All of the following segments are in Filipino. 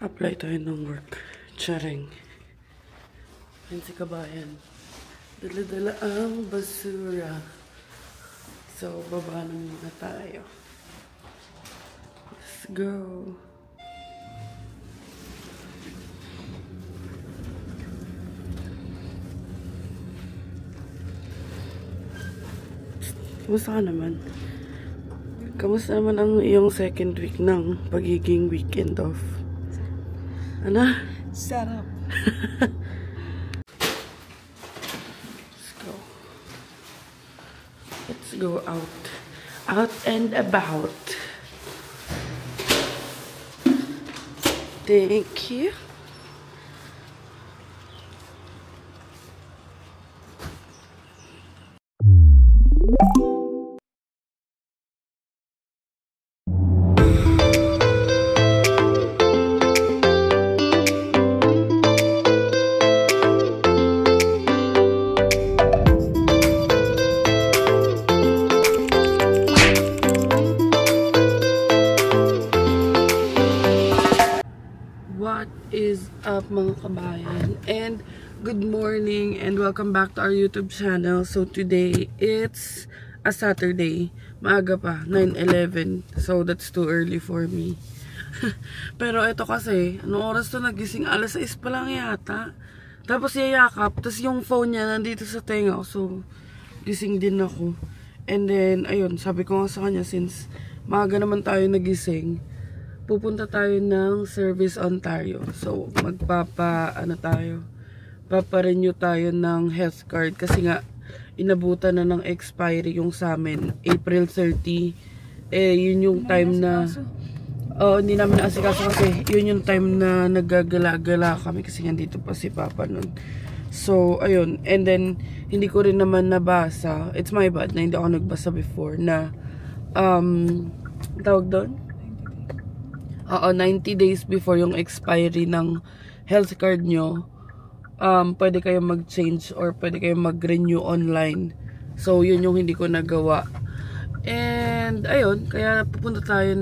Apply tayo ng work. Charing. Yan si kabayan. Dala-dala ang basura. So, baba na muna tayo. Let's go. Kamusta ka naman? Kamusta naman ang iyong second week ng pagiging weekend off? Ano? Sarap. Let's go. Let's go out. Out and about. Thank you. What is up mga kabayan, and good morning and welcome back to our YouTube channel. So today it's a Saturday, maaga pa, 9:11, so that's too early for me. Pero ito kasi, anong oras to nagising? Alas 6 pa lang yata. Tapos yayakap, tapos yung phone niya nandito sa tenga ko, so gising din ako. And then ayun, sabi ko nga sa kanya, since maaga naman tayo nagising, pupunta tayo ng Service Ontario. So, paparenew tayo ng health card. Kasi nga, inabutan na ng expiry yung sa amin. April 30. Yun yung time na... hindi namin naasikaso kasi yun yung time na naggagala-gala kami kasi nga dito pa si Papa nun. So, ayun. And then, hindi ko rin naman nabasa. It's my bad na hindi ako nagbasa before na, tawag doon? 90 days before yung expiry ng health card nyo, pwede kayong mag-change or pwede kayong mag-renew online. So, yun yung hindi ko nagawa. And, ayun, kaya pupunta tayo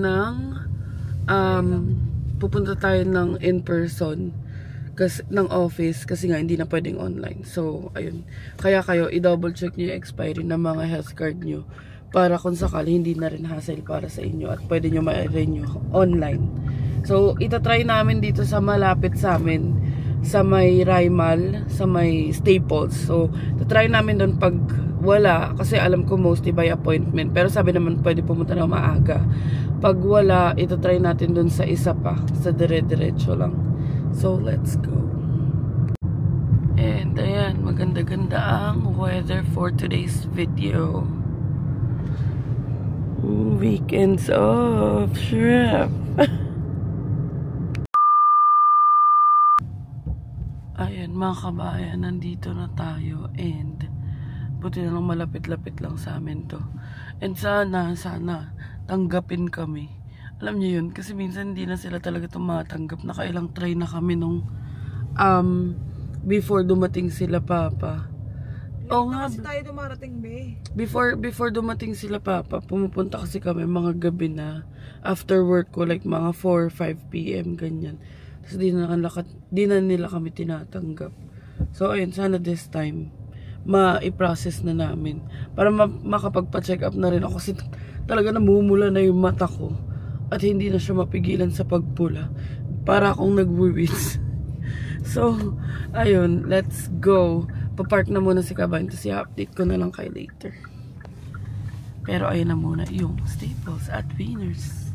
ng in-person ng office kasi nga hindi na pwedeng online. So, ayun. Kaya kayo, i-double check nyo yung expiry ng mga health card nyo para kung sakali hindi na rin hassle para sa inyo at pwede nyo ma-renew online. So, itatry namin dito sa malapit sa amin, sa may Raimal, sa may Staples. So, itatry namin doon pag wala, kasi alam ko mostly by appointment. Pero sabi naman pwede pumunta na maaga. Pag wala, itatry natin doon sa isa pa, sa dire-diretso lang. So, let's go. And ayan, maganda-ganda ang weather for today's video. Weekends off, shrimp. Ayan mga kabayan, nandito na tayo and buti na lang malapit-lapit lang sa amin to. And sana tanggapin kami. Alam niyo yun, kasi minsan hindi na sila talaga tumatanggap. Nakailang try na kami nung before dumating sila Papa. Oo nga. Kasi tayo dumarating, be. Before dumating sila Papa, pumupunta kasi kami mga gabi na after work ko, like mga 4 or 5 p.m. ganyan. Tapos di na nila kami tinatanggap. So ayun, sana this time ma-i-process na namin para makapagpa-check up na rin ako kasi talaga namumula na yung mata ko at hindi na siya mapigilan sa pagpula. Para akong nagwiwis. So, ayun, let's go. Papark na muna si Kabayan kasi i-update ko na lang kayo later. Pero ayun na muna yung Staples at Winners.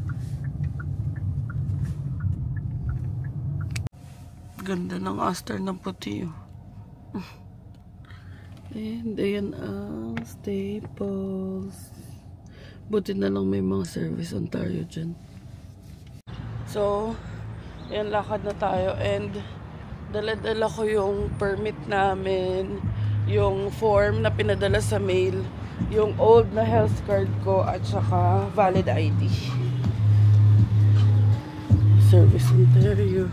Ganda ng aster ng puti. And ayan ang Staples. Buti na lang may mga Service Ontario dyan. So, ayan, lakad na tayo and dala-dala ko yung permit namin, yung form na pinadala sa mail, yung old na health card ko, at saka valid ID. Service Ontario.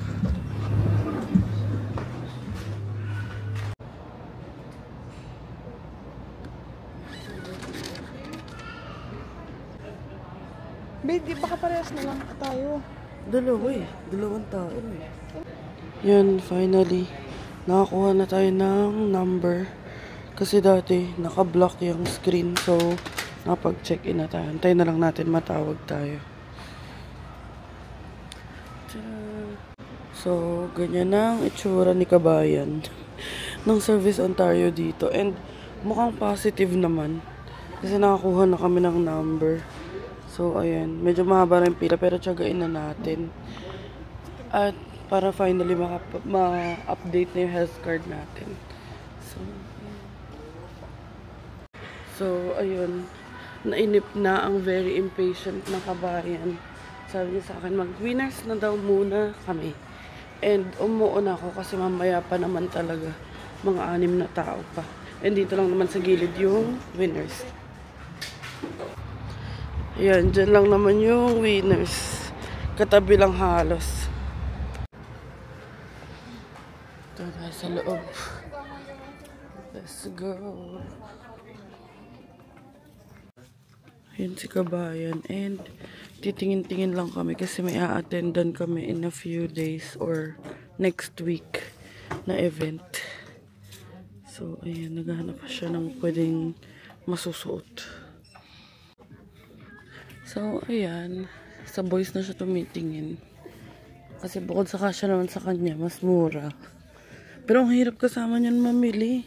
Babe, di baka parehas na lang tayo. Dalawa eh. Dalawang tao eh. Yan, finally. Nakakuha na tayo ng number. Kasi dati, naka-block yung screen. So, nakapag-check-in na tayo. Antayin na lang natin matawag tayo. So, ganyan ang itsura ni Kabayan ng Service Ontario dito. And, mukhang positive naman. Kasi nakakuha na kami ng number. So, ayan. Medyo mahaba rin pila, pero tiyagain na natin. At, para finally ma-update na yung health card natin. So, ayun. Nainip na ang very impatient na Kabayan. Sabi niya sa akin, mag-winners na daw muna kami. And umuon ako kasi mamaya pa naman talaga. Mga 6 na tao pa. And dito lang naman sa gilid yung winners. Ayan, dyan lang naman yung winners. Katabi lang halos. Ito tayo sa loob. Let's go. Ayan si Kabayan. And titingin-tingin lang kami kasi may a-attendan kami in a few days or next week na event. So, ayan, naghahanap pa siya ng pwedeng masusuot. So, ayan, sa boys na siya tumitingin. Kasi bukod sa kasya naman sa kanya, mas mura. Pero ang hirap kasama niyan mamili.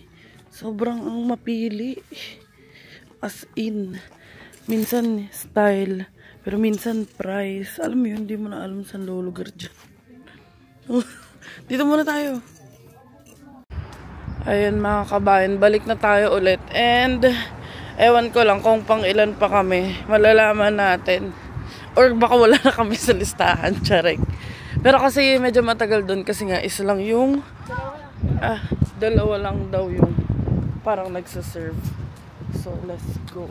Sobrang ang mapili. As in, minsan style, pero minsan price. Alam mo yun, hindi mo na alam saan lulugar dyan. Dito muna tayo. Ayan mga Kabayan, balik na tayo ulit. And, ewan ko lang kung pang ilan pa kami. Malalaman natin. Or baka wala na kami sa listahan, tsarek. Pero kasi medyo matagal dun kasi nga isa lang yung dalawa lang daw yung parang nagsaserve. So, let's go.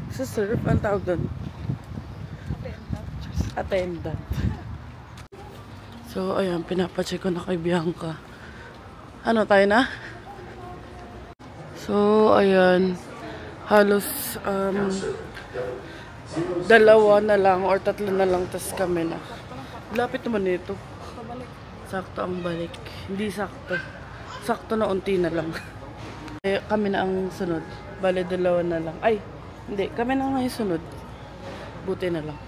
Nagsaserve? Ang tawag dun? Attendant. So, ayan, pinapacheck ko na kay Bianca. Ano, tayo na? So, ayan. Halos, 2 na lang or 3 na lang, tas kami na. Lapit naman nito. Sakto ang balik. Hindi sakto. Sakto na unti na lang. Eh, kami na ang sunod. Bale, 2 na lang. Ay, hindi. Kami na nga yung sunod. Buti na lang.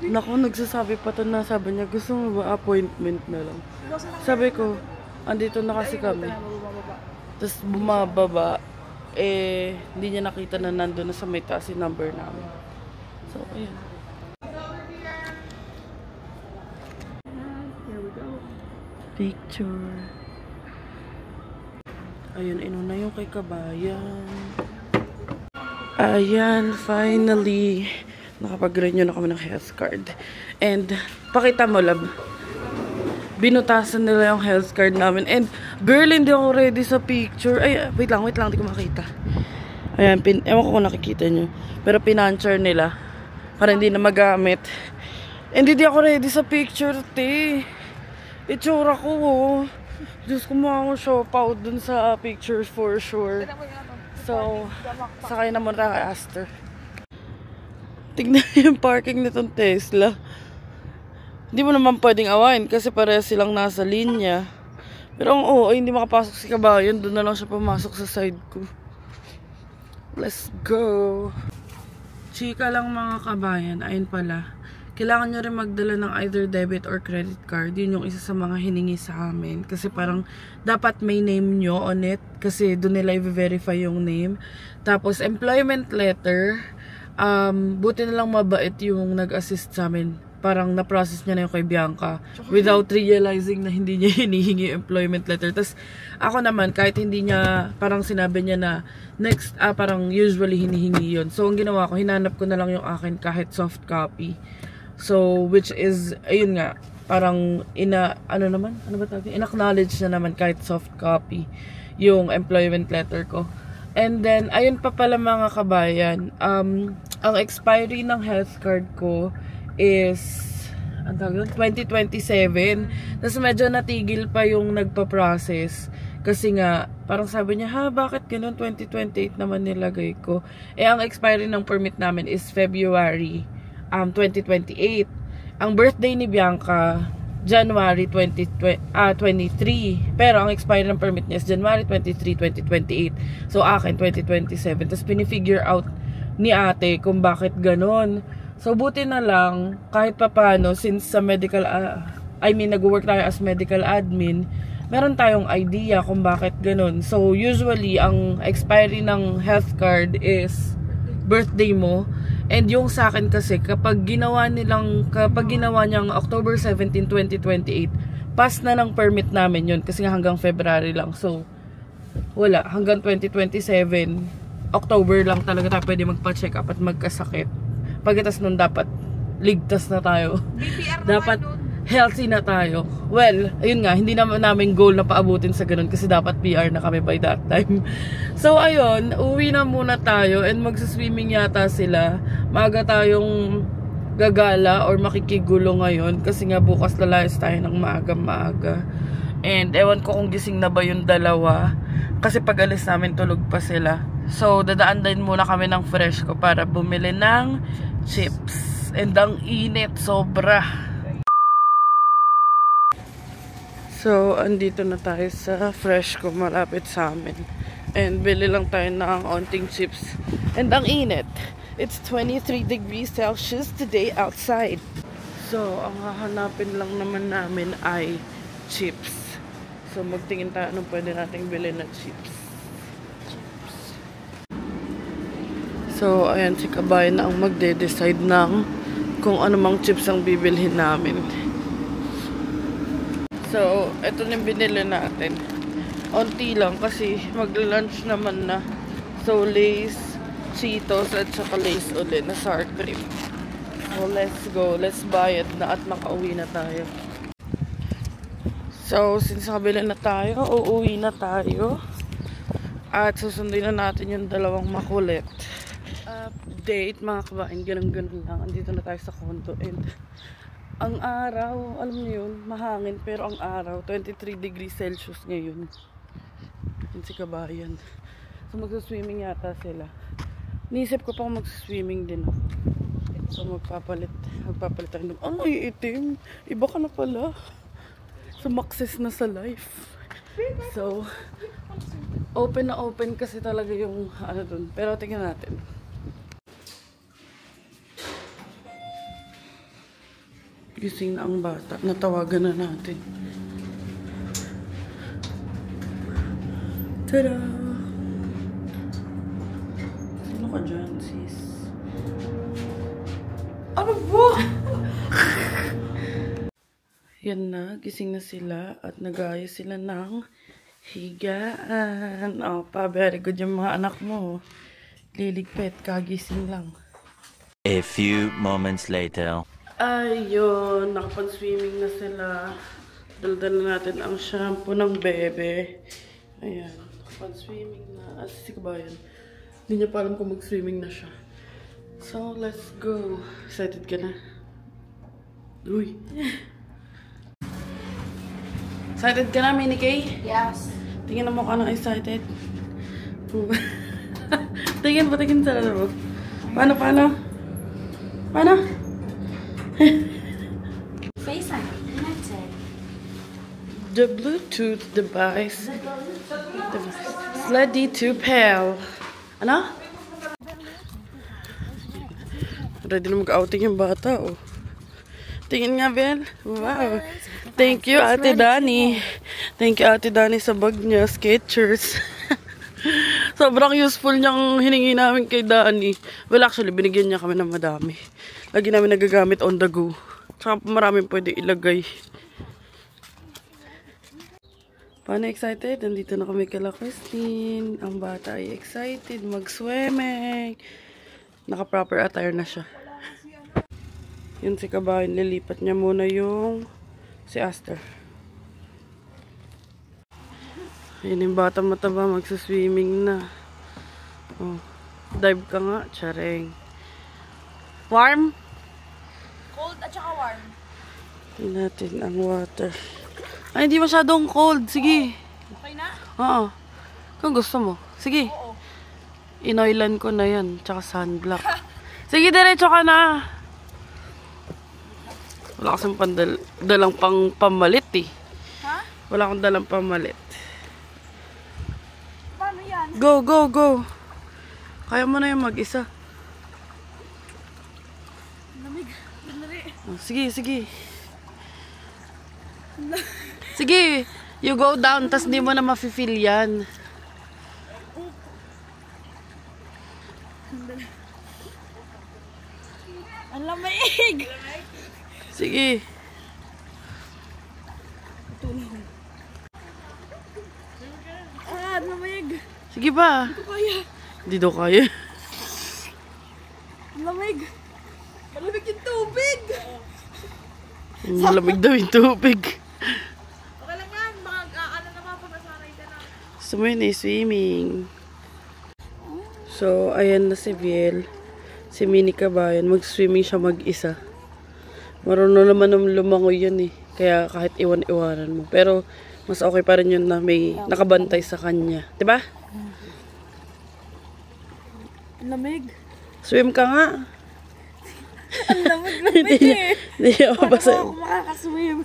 Naku, nagsasabi pa to na sabi niya, gusto mo ba appointment na lang? Sabi ko, andito na kasi kami. Tapos bumababa. Eh, hindi niya nakita na nandun na sa may taas yung number namin. So, ayan. Picture. Ayun, inuna yung kay Kabayan. Ayan, finally. Nakapag-renew na kami ng health card. And, pakita mo, love. Binutasan nila yung health card namin. And, girl, hindi ako ready sa picture. Ay, wait lang, hindi ko makita. Ayan, ewan ko kung nakikita nyo. Pero pinanchar nila. Para hindi na magamit. And, hindi ako ready sa picture, te. Itsura ko, oh. Diyos ko, mga show out dun sa pictures for sure. So, sakay na muna kay Aster. Tignan yung parking nitong Tesla. Hindi mo naman pwedeng awain kasi pareha silang nasa linya. Pero ang ay hindi makapasok si Kabayan. Doon na lang siya pumasok sa side ko. Let's go. Chika lang mga Kabayan. Ayun pala. Kailangan nyo rin magdala ng either debit or credit card. Yun yung isa sa mga hiningi sa amin. Kasi parang dapat may name nyo on it. Kasi doon nila i-verify yung name. Tapos employment letter. Buti na lang mabait yung nag-assist sa amin. Parang na-process niya na yung kay Bianca without realizing na hindi niya hinihingi yung employment letter. Tapos ako naman, kahit hindi niya, parang sinabi niya na next, parang usually hinihingi yun. So ang ginawa ko, hinanap ko na lang yung akin kahit soft copy. So, which is, ayun nga, parang in-acknowledge na naman kahit soft copy yung employment letter ko. And then, ayun pa pala mga Kabayan, ang expiry ng health card ko is 2027. Tapos medyo natigil pa yung nagpa-process. Kasi nga, parang sabi niya, bakit ganun? 2028 naman nilagay ko. Eh, ang expiry ng permit namin is February 2028. Ang birthday ni Bianca, January 23. Pero ang expiry ng permit niya is January 23, 2028. So akin, 2027. Tapos pinifigure out ni ate kung bakit ganon. So buti na lang, kahit papano, since sa medical, nag-work tayo as medical admin, meron tayong idea kung bakit ganon. So usually, ang expiry ng health card is birthday mo. And yung sa akin kasi, kapag ginawa niyang October 17, 2028, pass na ng permit namin yun. Kasi nga hanggang February lang. So, wala. Hanggang 2027, October lang talaga tayo pwede magpa-check up at magkasakit. Pagkatas nun, dapat ligtas na tayo. BPR dapat naman nun. healthy na tayo. Well, ayun nga, hindi naman namin goal na paabutin sa ganun kasi dapat PR na kami by that time. So, ayun, uwi na muna tayo and magsaswimming yata sila. Maaga tayong gagala or makikigulo ngayon kasi nga bukas lalayas tayo ng maaga-maaga. And ewan ko kung gising na ba yung dalawa kasi pag alis namin tulog pa sila. So, dadaan din muna kami ng fresh ko para bumili ng chips. And ang init, sobra. So, andito na tayo sa Freshco, malapit sa amin. And bili lang tayo ng onting chips. And ang init. It's 23 degrees Celsius today outside. So, ang hahanapin lang naman namin ay chips. So, magtingin tayo anong pwede nating bilhin na chips. So, ayan, si Kabayan na ang magde-decide ng kung ano mang chips ang bibilhin namin. So, ito na yung binili natin. Onti lang kasi mag-lunch naman na. So, Lay's, Cheetos, at saka Lay's ulit na sour cream. So, let's go. Let's buy it na at makauwi na tayo. So, since nakabili na tayo, uuwi na tayo. At susundin na natin yung dalawang makulit. Update, mga kabain. Ganun-ganun lang. Andito na tayo sa condo. And ang araw, alam niyo yun, mahangin, pero ang araw, 23 degrees Celsius ngayon. Yun si Kabayan. So, magsaswimming yata sila. Niisip ko pang magsaswimming din ako. So, magpapalit tayo. Ang iitim. Iba ka na pala. Sumakses na sa life. So, open na open kasi talaga yung ano dun. Pero tingnan natin. Gising na ang bata. Natawagan na natin. Tada! Sino ka dyan, sis? Ano ba? Yan na. Gising na sila. At nag-aayos sila ng higaan. Oh, pa, very good yung mga anak mo. Liligpit. Kagising lang. A few moments later. Ayun, nakapag-swimming na sila. Daldal na natin ang shampoo ng bebe. Ayan, nakapag-swimming na. Si Kabayan, hindi niya pa alam kung mag-swimming na siya. So, let's go. Excited ka na? Uy. Excited ka na, Mini Kay? Yes. Tingin na mo ka na excited. Tingin sa ano mo. Paano? Face connected. The Bluetooth device. Ready to pair. Ano? Ready na mag-outing yung bata, oh. Tingin nga, Bel. Wow. Thank you, Ate Dani. Thank you, Ate Dani, sa bag niya. Skechers. Sobrang useful niyang hiningi namin kay Dani. Well, actually, binigyan niya kami ng madami. Lagi namin nagagamit on the go. Tsaka maraming pwede ilagay. Paano excited? Nandito na kami kala Christine. Ang bata ay excited mag-swimming. Naka-proper attire na siya. Yun si Kabayan. Lilipat niya muna yung si Aster. Yun yung bata mataba. Magsaswimming na. Oh. Dive ka nga. Tsareng. Warm? Cold at saka warm. Tingnan natin ang water. Ay, hindi masyadong cold. Sige. Okay na? Oo. Kung gusto mo. Sige. Oo. Inoilan ko na yan. Tsaka sunblock. Sige, diretso ka na. Wala kasing dalang pang pamalit eh. Ha? Wala akong dalang pamalit. Paano yan? Go, go, go. Kaya mo na yung mag-isa. Lamig. Dali. Oh, sige, sige. Sige, you go down, tas di mo na mafe-feel yan. Ang lamig! Sige. Ah, ang lamig! Sige ba? Kaya! Hindi daw kaya. Ang lamig! Malamig yung tubig! Malamig daw yung tubig. Okay lang yan, ano naman pag nasanay ka na. Gusto mo yun eh, swimming. So, ayan na si Viel. Si Mini Kabayan. Mag-swimming siya mag-isa. Marunong naman ng lumangoy yan eh. Kaya kahit iwan-iwanan mo. Pero, mas okay pa rin yun na may nakabantay sa kanya. Diba? Ang lamig! Swim ka nga. Ang lamig eh! Hindi ako Paano basa. ako makakaswim?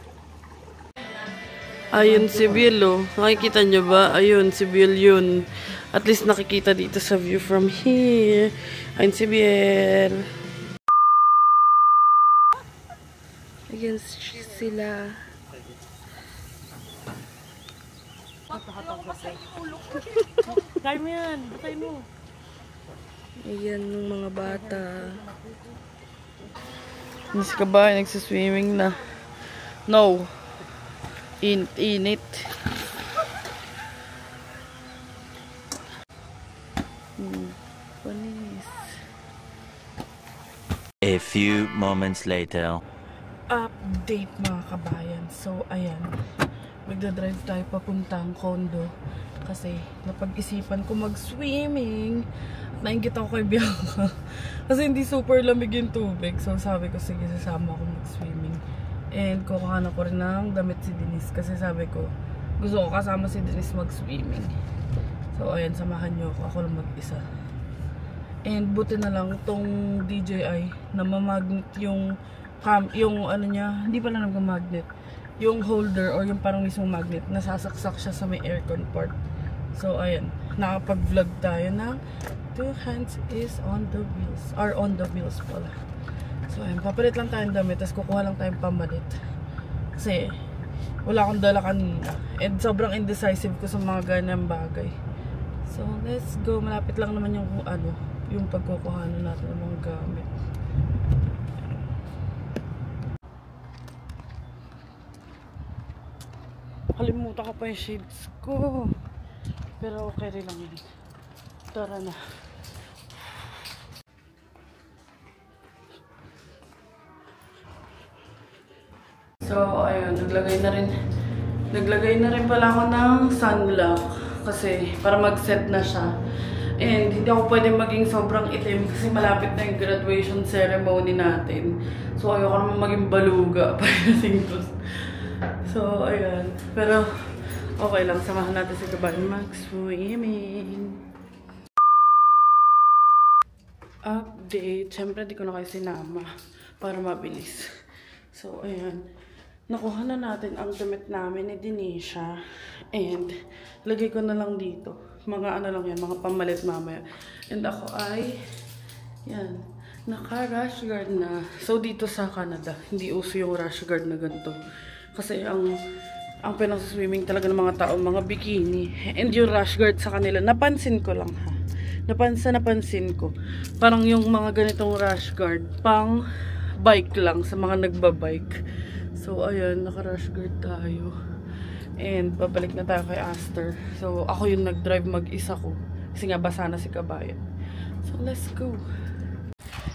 Ayun si Biel oh. Nakikita niyo ba? Ayun si Biel yun. At least nakikita dito sa view from here. Ayun si Biel. Ayun sila. Try mo yan! Batay mo! Ayan yung mga bata. Hindi si Kabayan nagsiswimming na. No. Init. Panis. A few moments later. Update mga kabayan. So, ayan. Magdadrive tayo papuntang condo. Kasi, napag-isipan ko mag-swimming. Nainggit ako kay Bianca. Kasi hindi super lamig yung tubig. So, sabi ko, sige, sasama ako mag-swimming. And, kukuha ko rin ng damit si Denise. Kasi sabi ko, gusto ko kasama si Denise mag-swimming. So, ayan, samahan niyo ako. Ako lang mag-isa. And, buti na lang tong DJI na mamagnet yung ano niya, hindi pala nag-magnet. Yung holder or yung parang mismong magnet, nasasaksak siya sa may aircon part. So, ayan, nakapag-vlog tayo ng 2 hands is on the wheels. Or on the wheels pala. So, ayan, papalit lang tayong damit, tapos kukuha lang tayong pamalit. Kasi, wala akong dala kanina. And sobrang indecisive ko sa mga ganyang bagay. So, let's go. Malapit lang naman yung yung pagkukuhanan natin ng mga gamit. Kalimutan ko pa yung shades ko. Pero okay rin lang yun. Tara na. So, ayun. Naglagay na rin pala ako ng sunblock. Kasi, para mag-set na siya. And, hindi ako pwede maging sobrang itim kasi malapit na yung graduation ceremony natin. So, ayoko naman maging baluga pagdating doon. So, ayan. Pero, okay lang. Samahan natin si Kabayan mag-swimming. Update. Siyempre, di ko na kayo sinama para mabilis. So, ayan. Nakuha na natin ang damit namin ni Denisha. And, lagay ko na lang dito. Mga ano lang yan, mga pamalit mamaya. And ako ay, yan, naka-rash guard na. So, dito sa Canada, hindi uso yung rash guard na ganito. Kasi ang pinag-swimming talaga ng mga tao, mga bikini. And yung rash guard sa kanila, napansin ko lang ha. Napansin ko. Parang yung mga ganitong rash guard, pang bike lang sa mga nagbabike. So, ayan, naka-rash guard tayo. And, babalik na tayo kay Aster. So, ako yung nag-drive mag-isa ko. Kasi nga, basa na si Kabayan. So, let's go.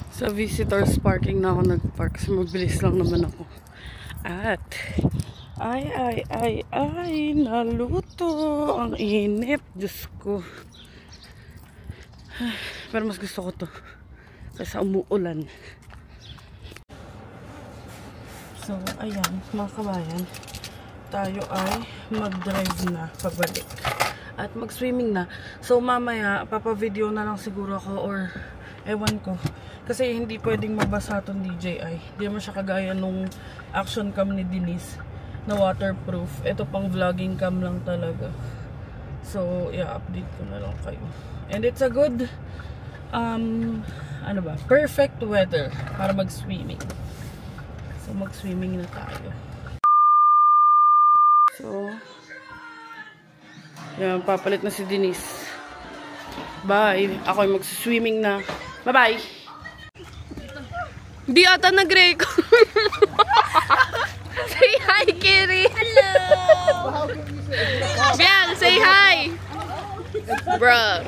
Sa visitors parking na ako nag-park. Kasi mabilis lang naman ako. At, ay, naluto. Ang init. Diyos ko. Pero mas gusto ko to. Kasi umuulan. So, ayan, mga kabayan. Tayo ay mag-drive na pabalik. At mag-swimming na. So, mamaya, papavideo na lang siguro ako or ewan ko. Kasi hindi pwedeng mabasa itong DJI. Hindi naman siya kagaya nung action cam ni Denise na waterproof. Ito pang vlogging cam lang talaga. So, i-update ko na lang kayo. And it's a good, perfect weather para mag-swimming. So, mag-swimming na tayo. So, yan, papalit na si Denise. Bye. Ako ay mag-swimming na. Bye-bye. Di ata nag-record. Say hi, Kiri. Hello. Biel, say hi. Bro.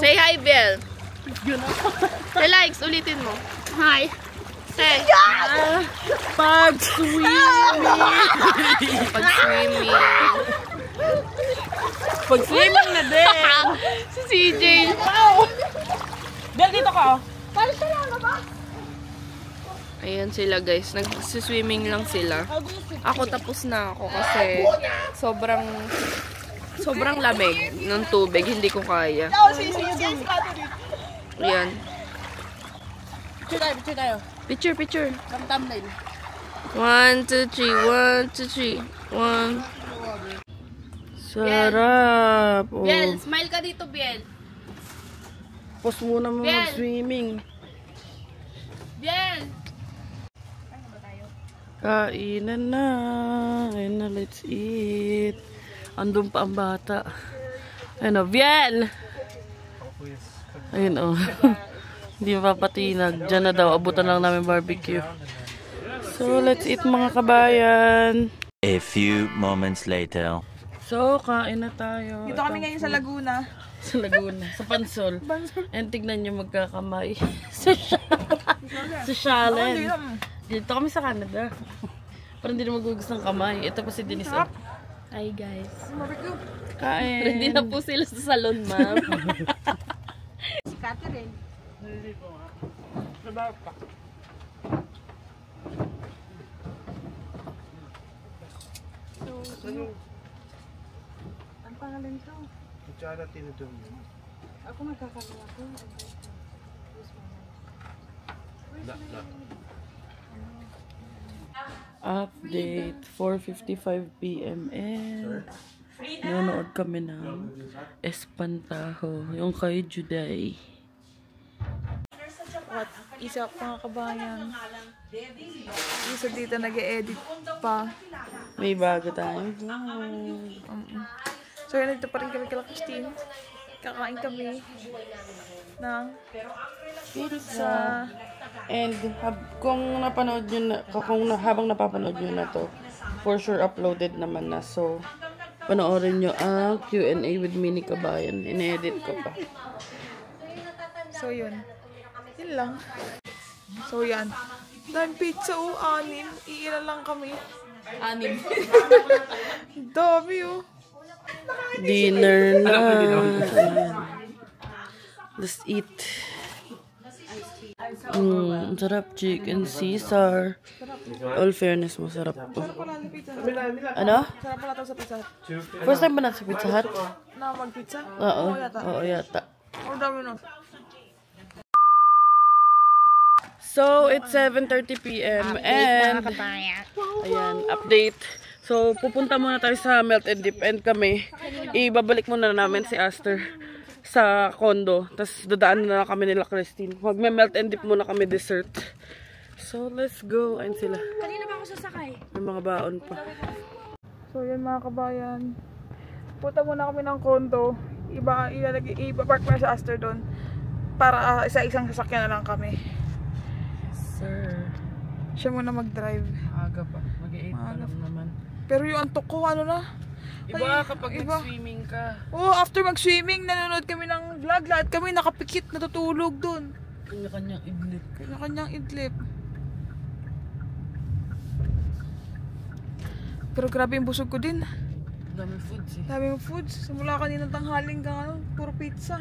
Say hi, Biel. Say likes, ulitin mo. Hi. Say. Pag-swimming. Pag-swimming. Pag-swimming na din. Si CJ. Biel, dito ka. Paano siya lang ba? Ayan sila guys, nag-swimming lang sila. Ako tapos na ako kasi sobrang lamig ng tubig, hindi ko kaya. Ayan. Picture tayo. Picture. Thumbnail. 1, 2, 3, 1, 2, 3, 1. Sarap. Oh. Biel, smile ka dito, Biel. Pause muna mo mag-swimming. Biel! Kainan na. Ayun na, let's eat. Andun pa ang bata. Ayun o, Biel! Ayun o. Hindi mapapatinag. Diyan na daw, abutan lang namin barbecue. So, let's eat mga kabayan. A few moments later. So, kain na tayo. Dito kami ngayon sa Laguna. Sa Laguna. Sa Pansol. And tignan nyo magkakamay. Sa Shalen. Dito kami sa Canada. Parang hindi na magugus ng kamay. Ito pa si Denise. Hi guys. Kain. Ready na po sila sa salon, ma'am. Si Catherine. Ang pangalan ko? Kutsara tinutong yun. Ako magkakalawa ko. Update. 4:55 PM and nanonood kami ng Espantajo. Yung kay Juday. What? Isa mga kabayan. Isa dito nag-e-edit pa. May bago tayong So yun, ito pa rin kami kala Christine. Kakain kami ng pizza. And kung napanood nyo na, habang napapanood nyo na to, for sure uploaded naman na. So, panoorin nyo ang Q&A with Mini Kabayan. In-edit ko pa. So yun. Yun lang. So yan. Dahil pizza o 6. Iilan lang kami. 6. Dami oh. Dinner na. Ayan. Let's eat. Ang sarap, chicken Caesar. All fairness, masarap po. Wala sa pizza. Ano? Sarap pala ito sa pizza. First time ba na sa Pizza Hut? Na mag-pizza? Oo. yata. Oo, yata. Oh, dami na. So, it's 7:30 PM and ayan, update. So, pupunta muna tayo sa Melt and Dip and kami, ibabalik muna namin si Aster sa condo. Tapos, dadaan na kami nila Christine. Magme-melt and dip muna kami dessert. So, let's go. Ayun sila. Kanina ba ako sasakay? May mga baon pa. So yan mga kabayan. Punta muna kami ng condo. Iba-park mo sa Aster doon. Para isa-isang sasakyan na lang kami. Sir. Siya muna mag-drive. Aga pa. Mag-8 pa lang naman. Pero yung antok ko, ano na? Iba kapag iba. nag-swimming ka. Oh, after mag-swimming, nanonood kami ng vlog. Lahat kami nakapikit, natutulog doon. Kanya-kanyang idlip. Kanya-kanyang idlip. Pero grabe yung busog ko din. Dami foods eh. Dami yung foods. Simula kanina tanghaling ka, puro pizza.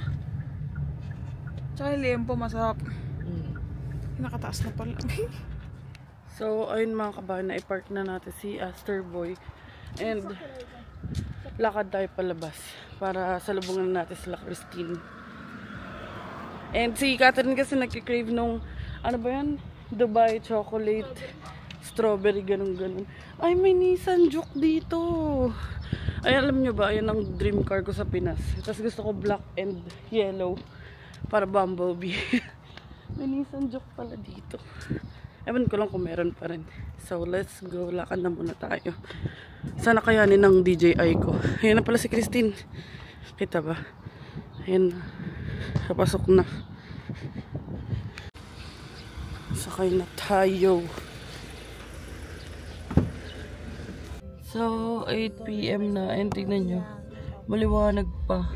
Tsaka yung liempo, masarap. Nakataas na pala. So, ayun mga kabayan, na i-park na natin si Aster Boy. And, lakad tayo palabas para salubungan natin sila Christine. And si Catherine kasi nagkikrave nung, ano ba yan? Dubai chocolate strawberry, ganun. Ay, may Nissan Juke dito. Ay, alam nyo ba, ayan ang dream car ko sa Pinas. Tapos gusto ko black and yellow para Bumblebee. May Nissan Juke pala dito. Ewan ko lang kung meron pa rin. So, let's go. Lakad na muna tayo. Sana kayanin ng DJI ko. Ayan na pala si Christine. Kita ba? Ayan. Kapasok na. Sakay na tayo. So, 8 PM na. And tignan nyo. Maliwanag pa.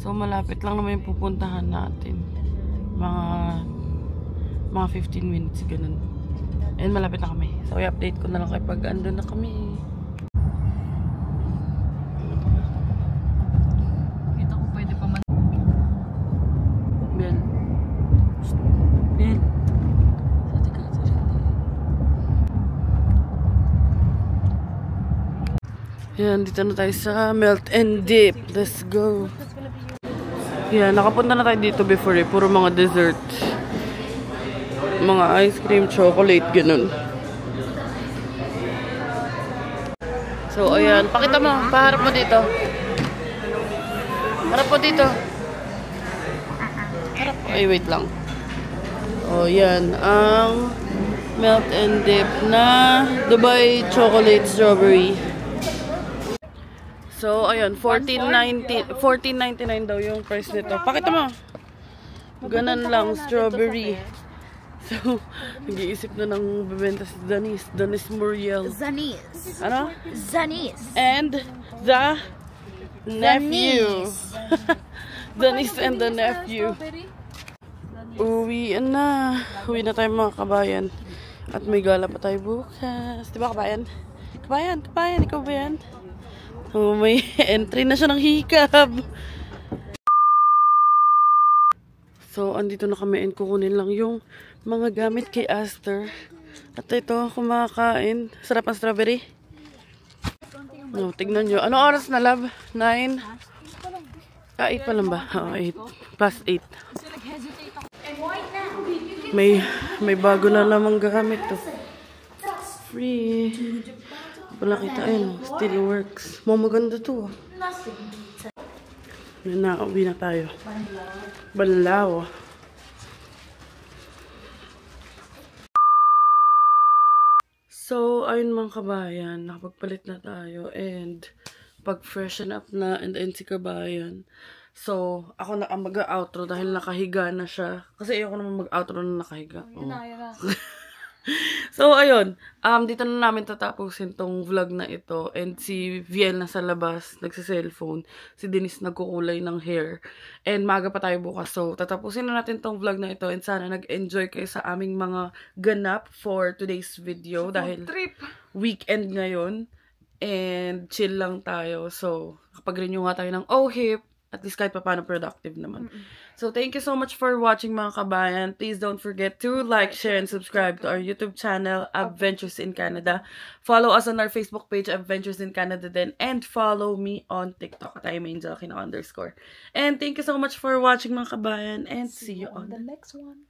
So, malapit lang naman yung pupuntahan natin. Mga 15 minutes, ganun. And malapit na kami. So, i-update ko na lang kapag andun na kami. Kita ko pwede pa man. Bel. Bel. Yan, dito na tayo sa Melt and Dip. Let's go. Yan, nakapunta na tayo dito before eh. Puro mga dessert. Mga ice cream, chocolate, ganun. So, ayan. Pakita mo. Paharap mo dito. Harap mo dito. Harap. Ay, wait lang. O, yan. Ang Melt and Dip na Dubai Chocolate Strawberry. So, ayun, $14.99 daw yung price nito. Pakita mo. Ganon lang, strawberry. So, nag-iisip na ng bebenta si Danis. Danis Muriel. Zanis. Ano? Zanis. And the nephew. Danis and the nephew. Uwi na. Uwi na tayo mga kabayan. At may gala pa tayo bukas. Diba kabayan? Kabayan, ikaw ba yan? Oh, may entry na siya ng hikab. So, andito na kami and kukunin lang yung mga gamit kay Aster. At ito, kumakain. Sarap ang strawberry. No, tignan nyo. Ano oras na, love? 9? 8 pa lang ba? Oh, 8. Past 8. May bago na lamang gamit to. Free. Wala kita, ayun, still works. Maganda to. Yun na, uwi na tayo. Banlaw. So, ayun mga kabayan, nakapagpalit na tayo and pag-freshen up na and then si kabayan. So, ako na ang mag-outro dahil nakahiga na siya. Kasi ayoko naman mag-outro na nakahiga. Oh. So, ayun. Dito na namin tatapusin tong vlog na ito. And si Viel nasa labas, nagsa-cellphone. Si Denise nagkukulay ng hair. And maga pa tayo bukas. So, tatapusin na natin tong vlog na ito. And sana nag-enjoy kayo sa aming mga ganap for today's video. Dahil weekend ngayon. And chill lang tayo. So, kapag-renew nga tayo ng OHIP. At least kahit pa paano productive naman. So, thank you so much for watching mga kabayan. Please don't forget to like, share, and subscribe to our YouTube channel, Adventures in Canada. Follow us on our Facebook page, Adventures in Canada din. And follow me on TikTok at IamAngel _. And thank you so much for watching mga kabayan. And see you on the next one.